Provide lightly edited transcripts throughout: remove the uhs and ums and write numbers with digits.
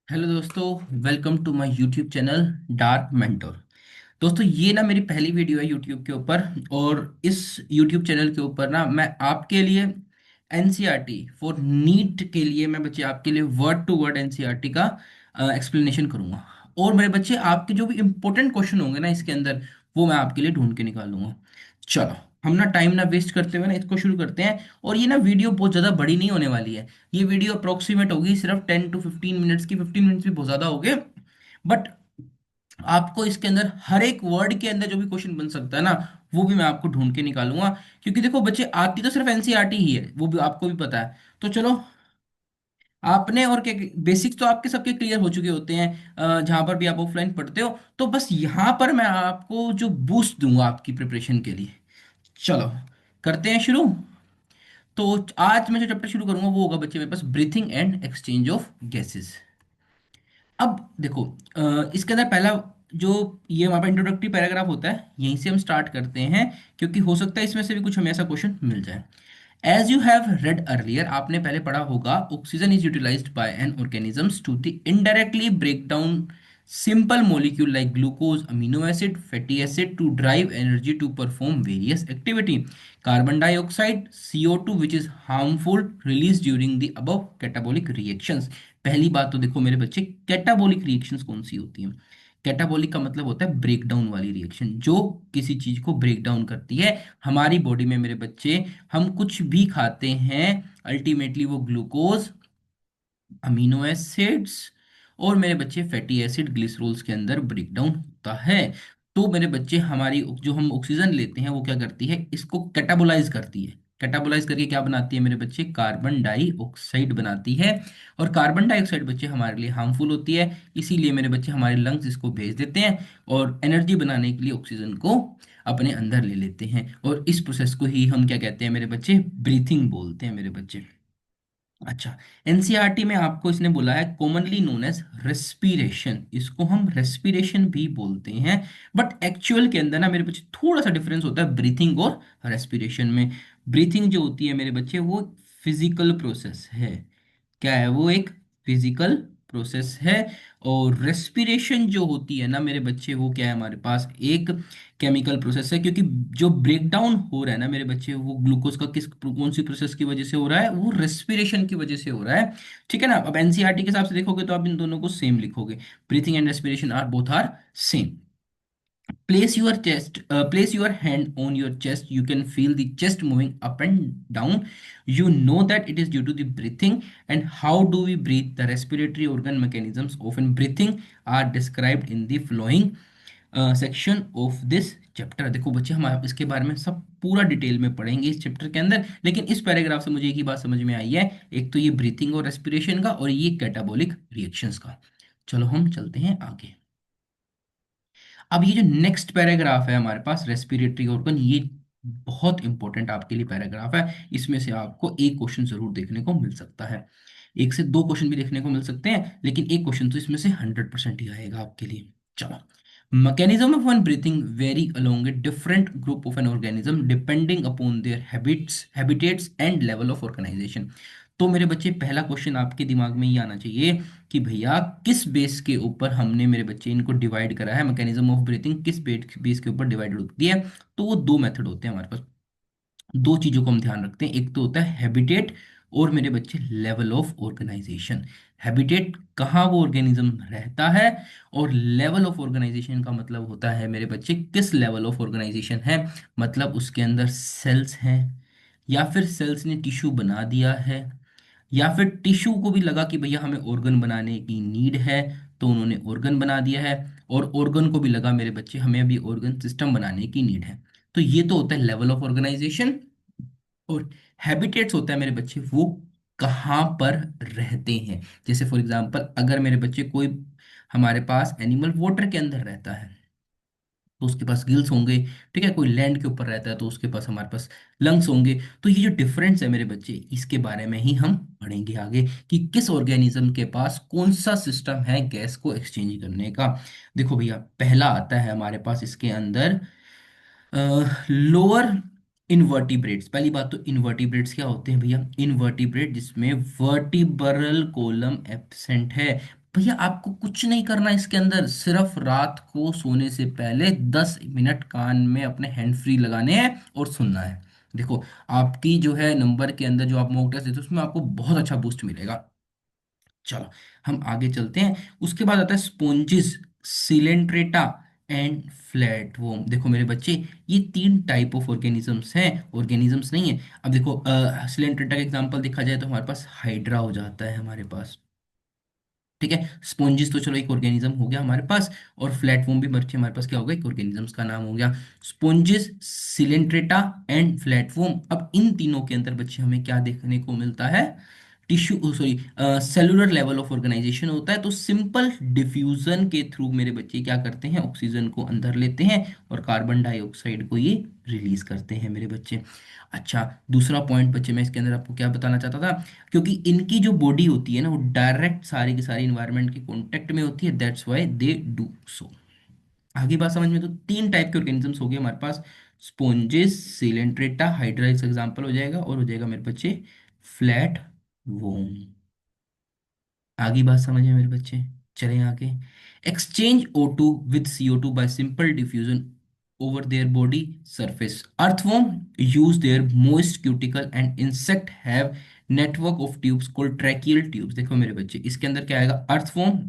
Hello दोस्तों, welcome to my YouTube channel dark mentor. दोस्तों, ये ना मेरी पहली वीडियो है यूट्यूब के ऊपर। और इस यूट्यूब चैनल के ऊपर ना मैं आपके लिए एनसीईआरटी फॉर नीट के लिए मैं बच्चे आपके लिए वर्ड टू वर्ड एनसीईआरटी का एक्सप्लेनेशन करूंगा। और मेरे बच्चे आपके जो भी इंपॉर्टेंट क्वेश्चन होंगे ना इसके अंदर, वो मैं आपके लिए ढूंढ के निकालूंगा। चलो, हम ना टाइम ना वेस्ट करते हुए ना इसको शुरू करते हैं। और ये ना वीडियो बहुत ज़्यादा बड़ी नहीं होने वाली है। ये वीडियो अप्रोक्सीमेट होगी सिर्फ 10 to 15 मिनट्स की। 15 मिनट्स भी बहुत ज़्यादा हो गए। बट आपको इसके अंदर हर एक वर्ड के अंदर जो भी क्वेश्चन बन सकता है ना, वो भी मैं आपको ढूंढ के निकालूंगा। क्योंकि देखो बच्चे, आती तो सिर्फ एनसीईआरटी ही है, वो भी आपको भी पता है। तो चलो, आपने और क्या बेसिक्स तो आपके सबके क्लियर हो चुके होते हैं जहां पर भी आप ऑफलाइन पढ़ते हो। तो बस यहाँ पर मैं आपको जो बूस्ट दूंगा आपकी प्रिपरेशन के लिए। चलो, करते हैं शुरू। तो आज मैं जो चैप्टर शुरू करूंगा वो होगा बच्चे मेरे पास breathing and exchange of gases. अब देखो, इसके अंदर पहला जो ये हमारा इंट्रोडक्टरी पैराग्राफ होता है, यहीं से हम स्टार्ट करते हैं। क्योंकि हो सकता है इसमें से भी कुछ हमें ऐसा क्वेश्चन मिल जाए। As you have read earlier, आपने पहले पढ़ा होगा, oxygen is utilised by an organisms to the indirectly break down simple molecule like glucose, amino acid, fatty acid to drive energy to perform various activity. Carbon dioxide, CO2 which is harmful released during the above catabolic reactions. पहली बात तो देखो मेरे बच्चे, catabolic reactions कौन सी होती हैं? Catabolic का मतलब होता है ब्रेक डाउन वाली रिएक्शन, जो किसी चीज को ब्रेक डाउन करती है हमारी बॉडी में। मेरे बच्चे, हम कुछ भी खाते हैं, अल्टीमेटली वो ग्लूकोज, अमीनो एसिड्स और मेरे बच्चे फैटी एसिड, ग्लिसरॉल्स के अंदर ब्रेक डाउन होता है। तो मेरे बच्चे, हमारी जो हम ऑक्सीजन लेते हैं वो क्या करती है, इसको कैटाबोलाइज करती है। कैटाबोलाइज करके क्या बनाती है मेरे बच्चे? कार्बन डाइऑक्साइड बनाती है। और कार्बन डाइऑक्साइड बच्चे हमारे लिए हार्मफुल होती है। इसीलिए मेरे बच्चे, हमारे लंग्स इसको भेज देते हैं और एनर्जी बनाने के लिए ऑक्सीजन को अपने अंदर ले लेते हैं। और इस प्रोसेस को ही हम क्या कहते हैं मेरे बच्चे? ब्रीथिंग बोलते हैं मेरे बच्चे। अच्छा, एनसीईआरटी में आपको इसने बोला है कॉमनली नोन एज रेस्पिरेशन, इसको हम रेस्पिरेशन भी बोलते हैं। बट एक्चुअल के अंदर ना मेरे बच्चे थोड़ा सा डिफरेंस होता है ब्रीथिंग और रेस्पिरेशन में। ब्रीथिंग जो होती है मेरे बच्चे, वो फिजिकल प्रोसेस है। क्या है वो? एक फिजिकल प्रोसेस है। और रेस्पिरेशन जो होती है ना मेरे बच्चे, वो क्या है हमारे पास? एक केमिकल प्रोसेस है। क्योंकि जो ब्रेक डाउन हो रहा है ना मेरे बच्चे, वो ग्लूकोज का किस कौन सी प्रोसेस की वजह से हो रहा है? वो रेस्पिरेशन की वजह से हो रहा है। ठीक है ना? अब एनसीईआरटी के हिसाब से देखोगे तो आप इन दोनों को सेम लिखोगे। Breathing and respiration are both are same. Place your hand on your chest. You can feel the chest moving up and down. You know that it is due to the breathing. And how do we breathe? The respiratory organ mechanisms of breathing are described in the following section of this chapter. देखो बच्चे, हम इसके बारे में सब पूरा detail में पढ़ेंगे इस चैप्टर के अंदर। लेकिन इस पैराग्राफ से मुझे एक ही बात समझ में आई है, एक तो ये ब्रीथिंग और रेस्पिरेशन का, और ये कैटाबॉलिक रिएक्शंस का। चलो, हम चलते हैं आगे। अब ये जो नेक्स्ट पैराग्राफ है हमारे पास, रेस्पिरेटरी ऑर्गन, ये बहुत इंपॉर्टेंट आपके लिए पैराग्राफ है। इसमें से आपको एक क्वेश्चन जरूर देखने को मिल सकता है। एक से दो क्वेश्चन भी देखने को मिल सकते हैं, लेकिन एक क्वेश्चन तो इसमें से 100% ही आएगा आपके लिए। चलो, mechanism of one breathing vary along a different group of an organism depending upon their habitats and level of organisation. तो मेरे बच्चे, पहला क्वेश्चन आपके दिमाग में ये आना चाहिए कि भैया किस बेस के ऊपर हमने मेरे बच्चे इनको डिवाइड करा है? मैकेनिज्म ऑफ ब्रीथिंग किस बेस के ऊपर डिवाइडेड होती है? तो वो दो मेथड होते हैं हमारे पास। दो चीजों को हम ध्यान रखते हैं, एक तो होता है हैबिटेट, और मेरे बच्चे लेवल ऑफ ऑर्गेनाइजेशन। हैबिटेट, कहाँ वो ऑर्गेनिज्म रहता है, और लेवल ऑफ ऑर्गेनाइजेशन का मतलब होता है मेरे बच्चे किस लेवल ऑफ ऑर्गेनाइजेशन है। मतलब उसके अंदर सेल्स हैं, या फिर सेल्स ने टिश्यू बना दिया है, या फिर टिश्यू को भी लगा कि भैया हमें ऑर्गन बनाने की नीड है, तो उन्होंने ऑर्गन बना दिया है। और ऑर्गन को भी लगा मेरे बच्चे हमें अभी ऑर्गन सिस्टम बनाने की नीड है। तो ये तो होता है लेवल ऑफ ऑर्गेनाइजेशन। और हैबिटेट्स होता है मेरे बच्चे, वो कहाँ पर रहते हैं। जैसे फॉर एग्जांपल, अगर मेरे बच्चे कोई हमारे पास एनिमल वाटर के अंदर रहता है, तो उसके पास गिल्स होंगे। ठीक है, कोई लैंड के ऊपर रहता है तो उसके पास, हमारे पास लंग्स होंगे। तो ये जो डिफरेंस है मेरे बच्चे, इसके बारे में ही हम पढ़ेंगे आगे, कि किस ऑर्गेनिज्म के पास कौन सा सिस्टम है गैस को एक्सचेंज करने का। देखो भैया, पहला आता है हमारे पास इसके अंदर लोअर इनवर्टिब्रेट्स। पहली बात तो, इनवर्टिब्रेट्स क्या होते हैं भैया? इनवर्टिब्रेट जिसमें वर्टिब्रल कॉलम एब्सेंट है। भैया आपको कुछ नहीं करना इसके अंदर, सिर्फ रात को सोने से पहले 10 मिनट कान में अपने हैंड फ्री लगाने हैं और सुनना है। देखो, आपकी जो है नंबर के अंदर जो आप मॉक टेस्ट देते हो उसमें आपको बहुत अच्छा बूस्ट मिलेगा। चलो, हम आगे चलते हैं। उसके बाद आता है स्पोंजिस, सिलेंट्रेटा एंड फ्लैट वोम। देखो मेरे बच्चे, ये तीन टाइप ऑफ ऑर्गेनिजम्स हैं, ऑर्गेनिजम्स नहीं है। अब देखो, सिलेंट्रेटा का एग्जांपल देखा जाए तो हमारे पास हाइड्रा हो जाता है हमारे पास। ठीक है, स्पोंजिस तो चलो एक ऑर्गेनिज्म हो गया हमारे पास, और फ्लैटवर्म भी बच्चे हमारे पास क्या हो गया, एक ऑर्गेनिजम्स का नाम हो गया। स्पोंजिस, सिलेंट्रेटा एंड फ्लैटवर्म। अब इन तीनों के अंदर बच्चे हमें क्या देखने को मिलता है, tissue sorry cellular level of organisation होता है। तो सिंपल डिफ्यूजन के थ्रू मेरे बच्चे क्या करते हैं, ऑक्सीजन को अंदर लेते हैं और कार्बन डाइऑक्साइड को ये रिलीज करते हैं मेरे बच्चे। अच्छा, दूसरा पॉइंट बच्चे मैं इसके अंदर आपको क्या बताना चाहता था, क्योंकि इनकी जो बॉडी होती है ना वो डायरेक्ट सारी की सारी इन्वायरमेंट के कांटेक्ट में होती है, that's why they do so. आगे बात समझ में, तो तीन टाइप के ऑर्गेनिजम्स हो गए हमारे पास, स्पोंजेस, सिलेंट्रेटा, हाइड्रा इस एग्जांपल हो जाएगा, और हो जाएगा मेरे बच्चे फ्लैट वोम। आगे बात समझे मेरे बच्चे, चलें आगे। Exchange O2 with CO2 bye simple diffusion over their body surface. Earthworm use their moist cuticle and insect have network of tubes called tracheal tubes। देखो मेरे बच्चे, इसके अंदर क्या आएगा, earthworm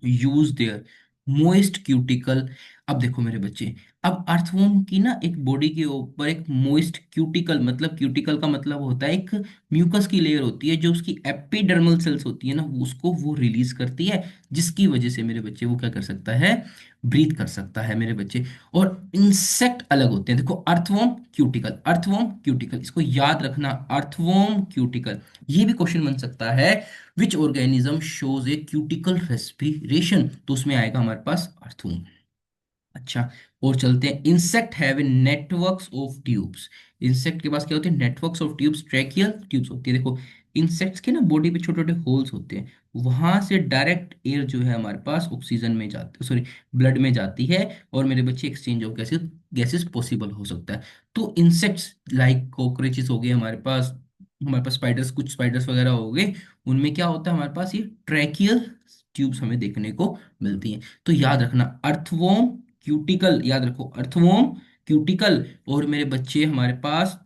use their moist cuticle. अब देखो मेरे बच्चे, अब अर्थवॉर्म की ना एक बॉडी के ऊपर एक मोइस्ट क्यूटिकल, मतलब क्यूटिकल का मतलब होता है एक म्यूकस की लेयर होती है जो उसकी एपिडर्मल सेल्स होती है ना, उसको वो रिलीज करती है, जिसकी वजह से मेरे बच्चे वो क्या कर सकता है, ब्रीथ कर सकता है मेरे बच्चे। और इंसेक्ट अलग होते हैं, देखो अर्थवॉर्म क्यूटिकल, अर्थवॉर्म क्यूटिकल, इसको याद रखना, अर्थवॉर्म क्यूटिकल। ये भी क्वेश्चन बन सकता है, which organism shows A cuticle respiration, तो उसमें आएगा हमारे पास अर्थवॉर्म। अच्छा, और चलते हैं, insect have networks of tubes. Insect के पास क्या होते हैं, networks of tubes, tracheal tubes होती है। देखो, इंसेक्ट्स के ना बॉडी पे छोटे छोटे होल्स होते हैं, वहां से डायरेक्ट एयर जो है हमारे पास ऑक्सीजन में जाती, सॉरी ब्लड में जाती है, और मेरे बच्चे exchange of gases gases possible हो सकता है। तो इंसेक्ट्स लाइक कॉकरोचेस हो गए हमारे पास, हमारे पास स्पाइडर्स, कुछ स्पाइडर्स वगैरह हो गए, उनमें क्या होता है हमारे पास, ये ट्रैकियल ट्यूब्स हमें देखने को मिलती हैं। तो याद रखना, अर्थवॉर्म क्यूटिकल, याद रखो अर्थवॉर्म क्यूटिकल, और मेरे बच्चे हमारे पास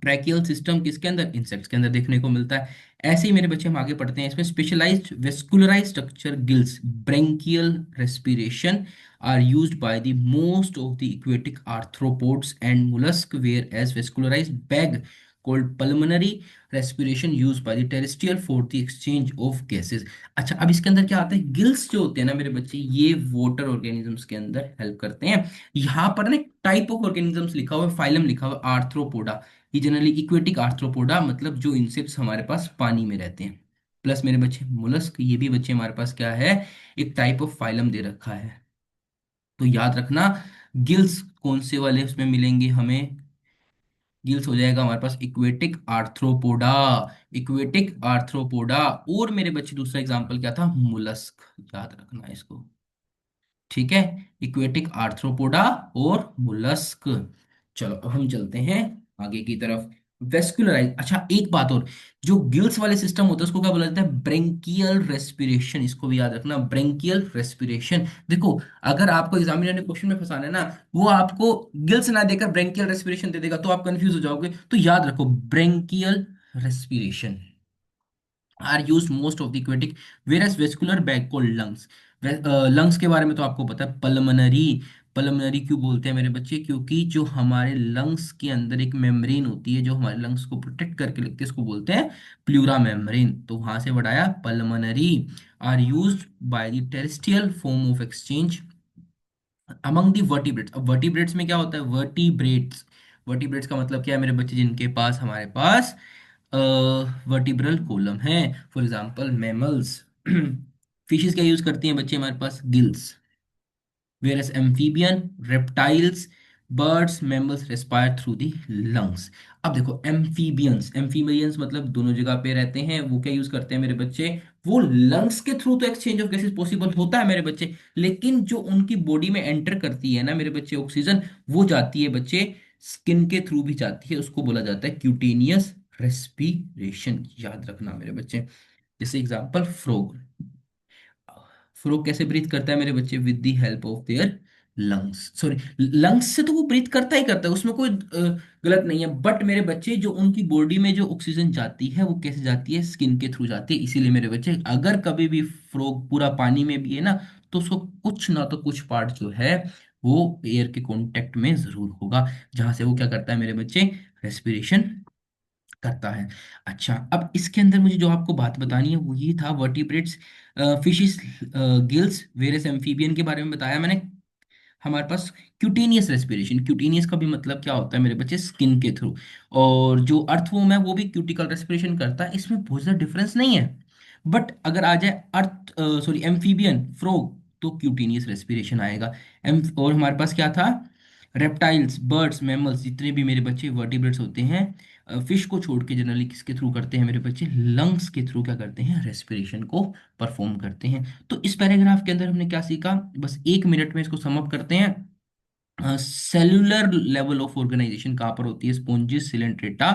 ट्रैकियल सिस्टम किसके अंदर, इंसेक्ट्स के अंदर देखने को मिलता है। ऐसे ही मेरे बच्चे हम आगे पढ़ते हैं, इसमें specialised vascularised structure gills, branchial respiration are used by the most of the aquatic arthropods and mollusk, whereas vascularized bag called pulmonary respiration used by the terrestrial for the exchange of gases। अच्छा, अब इसके अंदर क्या आता है, gills जो होते हैं ना मेरे बच्चे, ये वाटर ऑर्गेनिजम्स के अंदर हेल्प करते हैं। यहाँ पर ना टाइप ऑफ ऑर्गेनिजम्स लिखा हुआ है, फाइलम लिखा हुआ है आर्थ्रोपोडा, ये जनरली इक्वेटिक आर्थ्रोपोडा, मतलब जो इंसेक्ट्स हमारे पास पानी में रहते हैं। प्लस मेरे बच्चे मोलस्क, ये भी बच्चे हमारे पास क्या है, एक टाइप ऑफ फाइलम दे रखा है। तो याद रखना, गिल्स कौन से वाले उसमें मिलेंगे हमें, गिल्स हो जाएगा हमारे पास इक्वेटिक आर्थ्रोपोडा, इक्वेटिक आर्थ्रोपोडा। और मेरे बच्चे दूसरा एग्जांपल क्या था, मोलस्क, याद रखना इसको। ठीक है, इक्वेटिक आर्थ्रोपोडा और मुलस्क। चलो, अब हम चलते हैं आगे की तरफ। वेस्कुलराइज, अच्छा एक बात और, जो गिल्स वाले सिस्टम होता है उसको क्या बोला जाता है, ब्रेंकियल रेस्पिरेशन, इसको भी याद रखना, ब्रेंकियल रेस्पिरेशन। देखो, अगर आपको एग्जामिनर ने क्वेश्चन में फंसाना है ना, वो आपको गिल्स ना देकर ब्रेंकियल रेस्पिरेशन दे देगा तो आप कंफ्यूज हो जाओगे, तो याद रखो branchial respiration are use most of the aquatic, whereas vascular bag को लंग्स। लंग्स के बारे में तो आपको पता है, पल्मनरी, पल्मनरी क्यों बोलते हैं मेरे बच्चे, क्योंकि जो हमारे लंग्स के अंदर एक मेम्ब्रेन होती है जो हमारे लंग्स को प्रोटेक्ट करके रखती है, इसको बोलते हैं प्लूरा मेम्ब्रेन, तो वहां से बढ़ाया pulmonary. Are used by the terrestrial form of exchange among the vertebrates. अब वर्टिब्रेट्स में क्या होता है, वर्टिब्रेट्स, वर्टिब्रेट्स का मतलब क्या है मेरे बच्चे, जिनके पास हमारे पास वर्टिब्रल कॉलम है, फॉर एग्जांपल मैमल्स। फिशेस क्या यूज करती हैं बच्चे हमारे पास, gills, whereas amphibian, reptiles, birds, mammals respire through the lungs। अब देखो एम्फीबियंस, एम्फीबियंस मतलब दोनों जगह पे रहते हैं, वो क्या यूज करते हैं मेरे बच्चे, वो लंग्स के थ्रू तो एक्सचेंज ऑफ गैसेस पॉसिबल होता है मेरे बच्चे, लेकिन जो उनकी बॉडी में एंटर करती है ना मेरे बच्चे ऑक्सीजन, वो जाती है बच्चे स्किन के थ्रू भी जाती है, उसको बोला जाता है क्यूटेनियस रेस्पिरेशन, याद रखना मेरे बच्चे। जैसे एग्जांपल फ्रॉग, फ्रॉग कैसे ब्रीथ करता है मेरे बच्चे? With the help of their lungs. Sorry, lungs से तो वो ब्रीथ करता ही करता है, उसमें कोई गलत नहीं है। बट मेरे बच्चे, जो उनकी बॉडी में जो ऑक्सीजन जाती है वो कैसे जाती है? स्किन के थ्रू जाती है। इसीलिए मेरे बच्चे, अगर कभी भी फ्रॉग पूरा पानी में भी है ना, तो उसको कुछ ना तो कुछ पार्ट जो है वो एयर के कांटेक्ट में जरूर होगा, जहां से वो क्या करता है मेरे बच्चे? रेस्पिरेशन करता है। अच्छा, अब इसके अंदर मुझे जो आपको बात बतानी है वो ये था, vertebrates, fishes, gills, various amphibian के बारे में बताया मैंने। हमारे पास क्यूटेनियस रेस्पिरेशन, क्यूटेनियस का भी मतलब क्या होता है मेरे बच्चे? स्किन के थ्रू। और जो अर्थवॉर्म है वो भी क्यूटिकल रेस्पिरेशन करता है, इसमें बहुत ज़्यादा डिफरेंस नहीं है। बट अगर आ जाए अर्थ, सॉरी, एम्फीबियन, फ्रॉग, तो क्यूटेनियस रेस्पिरेशन आएगा। एम और हमारे पास क्या था? रेप्टाइल्स, बर्ड्स, मैमल्स, जितने भी मेरे बच्चे वर्टिब्रेट्स होते हैं, फिश को छोड़ के जनरली किसके थ्रू करते हैं मेरे बच्चे? लंग्स के थ्रू क्या करते हैं? रेस्पिरेशन को परफॉर्म करते हैं। तो इस पैराग्राफ के अंदर हमने क्या सीखा? बस 1 मिनट में इसको सम अप करते हैं। सेलुलर लेवल ऑफ ऑर्गेनाइजेशन कहाँ पर होती है? स्पोंजिस, सिलेंट्रेटा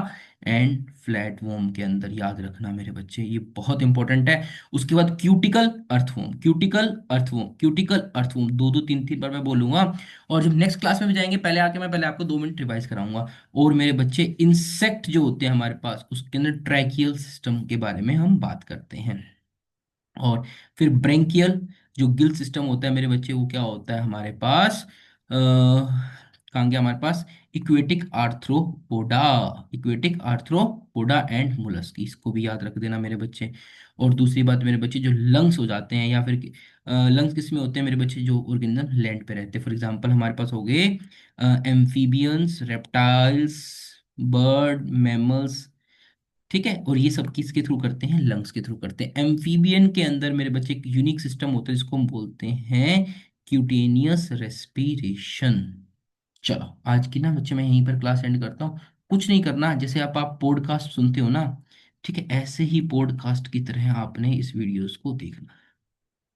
एंड फ्लैट वोम के अंदर, याद रखना मेरे बच्चे, ये बहुत इंपॉर्टेंट है। उसके बाद क्यूटिकल अर्थवोम, क्यूटिकल अर्थवोम, क्यूटिकल अर्थवोम, दो दो तीन तीन बार मैं बोलूंगा। और जब नेक्स्ट क्लास में भी जाएंगे, पहले आके मैं पहले आपको 2 मिनट रिवाइज कराऊंगा। और मेरे बच्चे, इंसेक्ट जो होते हैं हमारे पास, उसके अंदर ट्रैकियल सिस्टम के बारे में हम बात करते हैं। और फिर ब्रेंकियल, जो गिल सिस्टम होता है मेरे बच्चे, वो क्या होता है हमारे पास? कहाँ गया हमारे पास? Aquatic arthropoda, aquatic arthropoda and mollusc, इसको भी याद रख देना मेरे बच्चे। और दूसरी बात मेरे बच्चे, जो लंग्स हो जाते हैं, या फिर लंग्स किस में होते हैं मेरे बच्चे? जो ऑर्गेनिज्म लैंड पे रहते हैं। फॉर एग्जांपल हमारे पास हो गए एम्फीबियंस, रेप्टाइल्स, बर्ड, मैमल्स, ठीक है। और ये सब किसके थ्रू करते हैं? लंग्स के थ्रू करते हैं। एम्फीबियन के अंदर मेरे बच्चे एक यूनिक सिस्टम होता है जिसको हम बोलते हैं क्यूटेनियस रेस्पिरेशन। चलो, आज की ना बच्चे मैं यहीं पर क्लास एंड करता हूँ। कुछ नहीं करना, जैसे आप पॉडकास्ट सुनते हो ना, ठीक है, ऐसे ही पॉडकास्ट की तरह आपने इस वीडियोस को देखना है।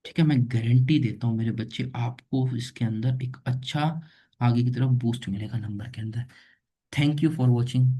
ठीक है, मैं गारंटी देता हूँ मेरे बच्चे, आपको इसके अंदर एक अच्छा आगे की तरफ बूस्ट मिलेगा नंबर के अंदर। Thank you for watching.